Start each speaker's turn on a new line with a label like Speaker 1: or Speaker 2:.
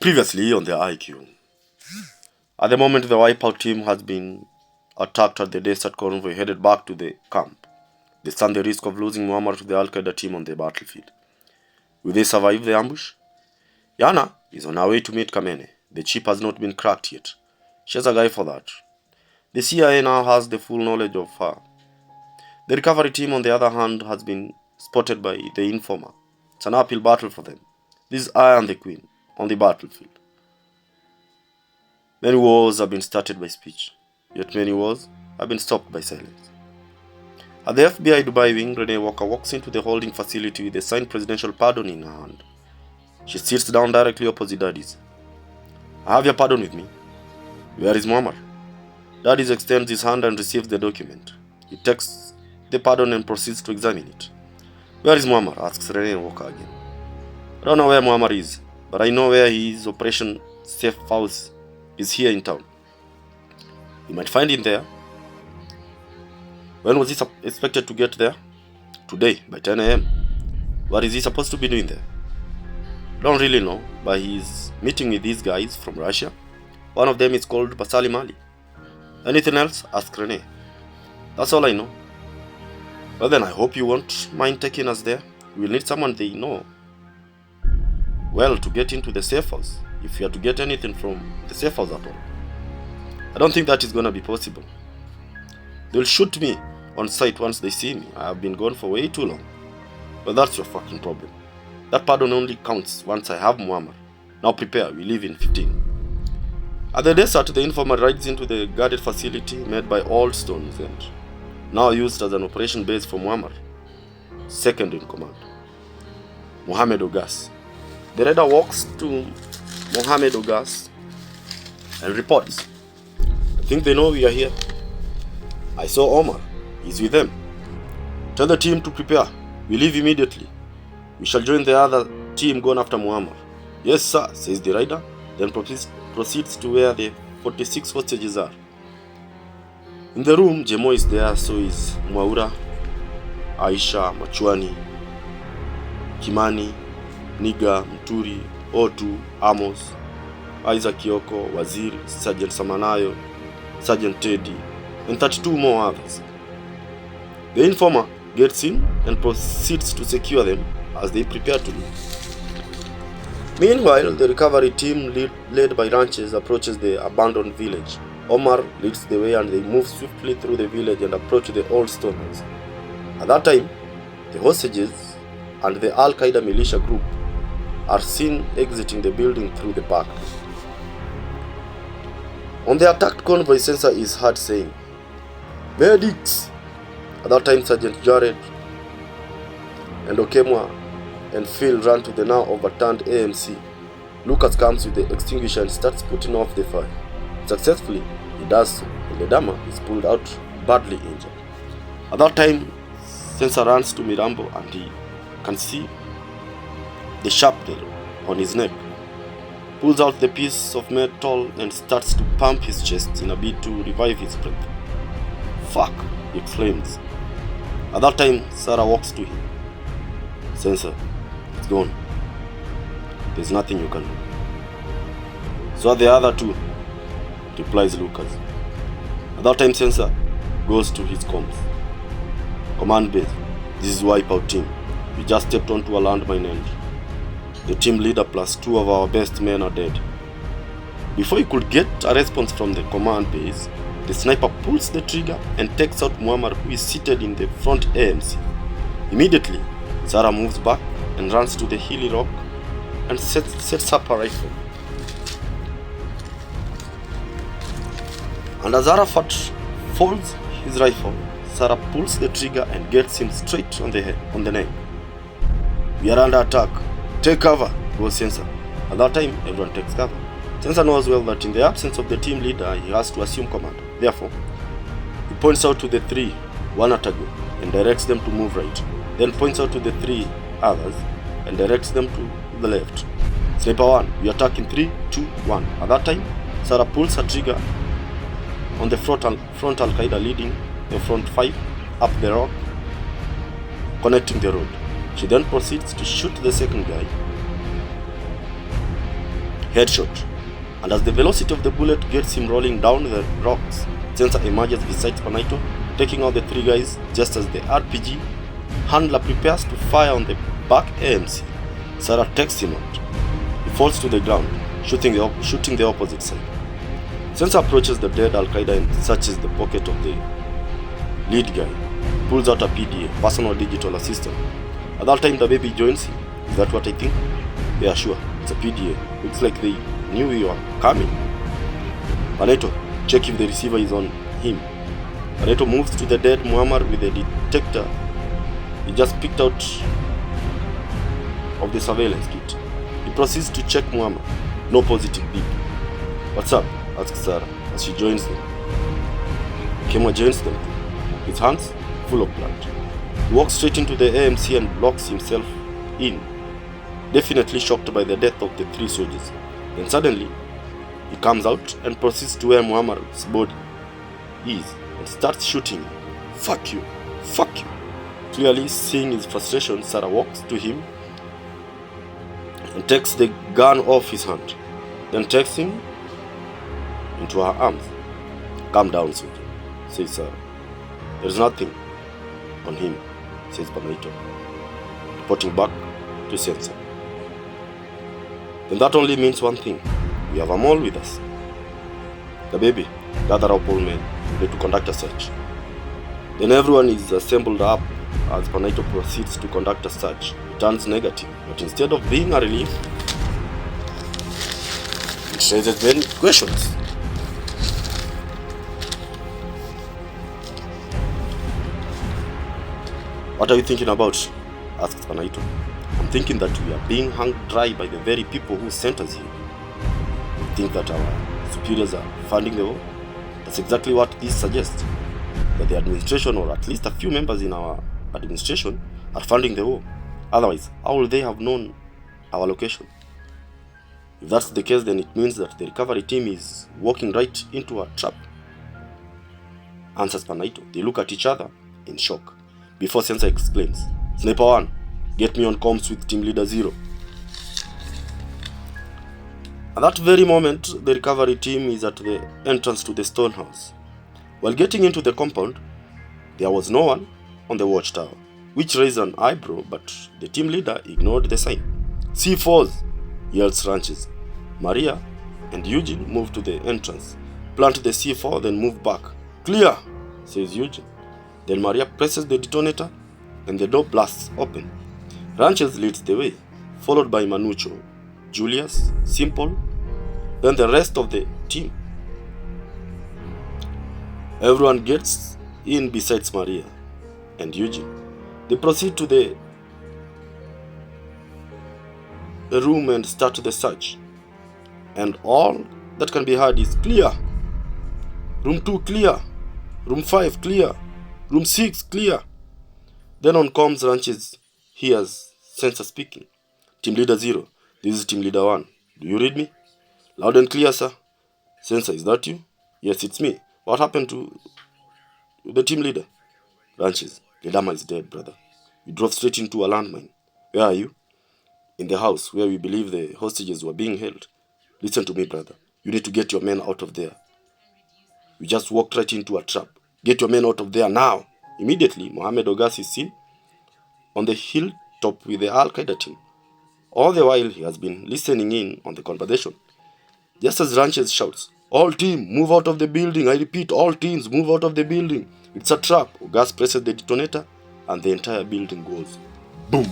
Speaker 1: Previously on the IQ. At the moment, the Wipeout team has been attacked at the desert convoy headed back to the camp. They stand the risk of losing Muammar to the Al-Qaeda team on the battlefield. Will they survive the ambush? Yana is on her way to meet Kamene. The chip has not been cracked yet. She has a guy for that. The CIA now has the full knowledge of her. The recovery team, on the other hand, has been spotted by the informer. It's an uphill battle for them. This is I and the Queen on the battlefield. Many wars have been started by speech, yet many wars have been stopped by silence. At the FBI Dubai wing, Renee Walker walks into the holding facility with a signed presidential pardon in her hand. She sits down directly opposite Daddy's. I have your pardon with me. Where is Muammar? Daddy's extends his hand and receives the document. He takes the pardon and proceeds to examine it. Where is Muammar? Asks Renee Walker again. I don't know where Muammar is, but I know where he is. Operation Safe House is here in town. You might find him there. When was he expected to get there? Today, by 10 a.m. What is he supposed to be doing there? Don't really know, but he's meeting with these guys from Russia. One of them is called Basali Mali. Anything else? Asked Renee. That's all I know. Well then, I hope you won't mind taking us there. We'll need someone they know well to get into the safe house, if you are to get anything from the safe house at all. I don't think that is gonna be possible. They'll shoot me on sight once they see me. I have been gone for way too long. But that's your fucking problem. That pardon only counts once I have Muammar. Now prepare, we leave in 15. At the desert, the informer rides into the guarded facility made by Old Stones and now used as an operation base for Muammar, second in command, Mohammed Ogas. The raider walks to Mohammed Ogas and reports. I think they know we are here. I saw Omar. He's with them. Tell the team to prepare. We leave immediately. We shall join the other team gone after Muammar. Yes, sir, says the rider, then proceeds to where the 46 hostages are. In the room, Jemo is there, so is Mwaura, Aisha, Machwani, Kimani, Niga, Mturi, Otu, Amos, Isaac Kioko, Waziri, Sergeant Samanayo, Sergeant Teddy, and 32 more others. The informer gets in and proceeds to secure them as they prepare to leave. Meanwhile, the recovery team led by ranchers approaches the abandoned village. Omar leads the way and they move swiftly through the village and approach the old stone house. At that time, the hostages and the Al-Qaeda militia group are seen exiting the building through the back. On the attacked convoy, Sensor is heard saying, "Medics!" At that time, Sergeant Jared and Okemwa and Phil run to the now overturned AMC. Lucas comes with the extinguisher and starts putting off the fire. Successfully, he does so, and Ledama is pulled out badly injured. At that time, Sensor runs to Mirambo and he can see the shrapnel on his neck. Pulls out the piece of metal and starts to pump his chest in a bid to revive his breath. "Fuck," he exclaims. At that time, Sarah walks to him. "Sensor, it's gone. There's nothing you can do." "So are the other two," replies Lucas. At that time, Sensor goes to his comms. "Command base, this is Wipeout team. We just stepped onto a landmine and the team leader plus 2 of our best men are dead." Before he could get a response from the command base, the sniper pulls the trigger and takes out Muammar, who is seated in the front AMC. Immediately, Sarah moves back and runs to the hilly rock and sets up a rifle. And as Arafat folds his rifle, Sarah pulls the trigger and gets him straight on the neck. "We are under attack. Take cover," goes Sensor. At that time, everyone takes cover. Sensor knows well that in the absence of the team leader, he has to assume command. Therefore, he points out to the 3, one at a go, and directs them to move right. Then points out to the 3 others and directs them to the left. "Sniper 1, we attack in 3, 2, 1. At that time, Sarah pulls her trigger on the front Al-Qaeda leading the front 5 up the rock, connecting the road. She then proceeds to shoot the second guy Headshot. And as the velocity of the bullet gets him rolling down the rocks, Sensor emerges beside Spanaito, taking out the three guys just as the RPG handler prepares to fire on the back AMC. Sarah takes him out. He falls to the ground, shooting the opposite side. Sensor approaches the dead Al-Qaeda and searches the pocket of the lead guy. Pulls out a PDA, personal digital assistant. At that time, the baby joins him. Is that what I think? Yeah, sure. It's a PDA. Looks like they knew you were coming. Spanaito, check if the receiver is on him. Spanaito moves to the dead Muammar with a detector he just picked out of the surveillance kit. He proceeds to check Muammar. No positive beep. What's up? Asks Sarah as she joins them. Kemwa joins them, his hands full of blood. He walks straight into the AMC and locks himself in, definitely shocked by the death of the three soldiers. Then suddenly, he comes out and proceeds to where Muammar's body is and starts shooting. Fuck you, fuck you. Clearly seeing his frustration, Sarah walks to him and takes the gun off his hand, then takes him into her arms. Calm down, soldier, says Sarah. There's nothing on him, says Spanaito, reporting back to Sensor. Then that only means one thing. We have them all with us. The baby, gather up all men, ready to conduct a search. Then everyone is assembled up as Spanaito proceeds to conduct a search. It turns negative, but instead of being a relief, it raises many questions. What are you thinking about? Asked Spanaito. I'm thinking that we are being hung dry by the very people who sent us here. We think that our superiors are funding the war. That's exactly what this suggests. That the administration, or at least a few members in our administration, are funding the war. Otherwise, how will they have known our location? If that's the case, then it means that the recovery team is walking right into a trap. Answers Spanaito. They look at each other in shock before Sensor explains. Sniper 1, get me on comms with Team Leader 0. At that very moment, the recovery team is at the entrance to the stone house. While getting into the compound, there was no one on the watchtower, which raised an eyebrow, but the team leader ignored the sign. C4s, yells Ranches. Maria and Eugene move to the entrance, plant the C4, then move back. Clear, says Eugene. Then Maria presses the detonator and the door blasts open. Ranches leads the way, followed by Manucho, Julius, Simple, then the rest of the team. Everyone gets in besides Maria and Eugene. They proceed to the room and start the search. And all that can be heard is clear. Room 2 clear. Room 5 clear. Room 6 clear. Then on comms, Ranches hears Sensor speaking. Team Leader 0, this is Team Leader 1. Do you read me? Loud and clear, sir. Sensor, is that you? Yes, it's me. What happened to the team leader? Ranches, Ledama is dead, brother. We drove straight into a landmine. Where are you? In the house where we believe the hostages were being held. Listen to me, brother. You need to get your men out of there. You just walked right into a trap. Get your men out of there now. Immediately, Mohammed Ogas is seen on the hilltop with the Al-Qaeda team. All the while, he has been listening in on the conversation. Just as Ranches shouts, all team, move out of the building. I repeat, all teams, move out of the building. It's a trap. Ogas presses the detonator and the entire building goes boom.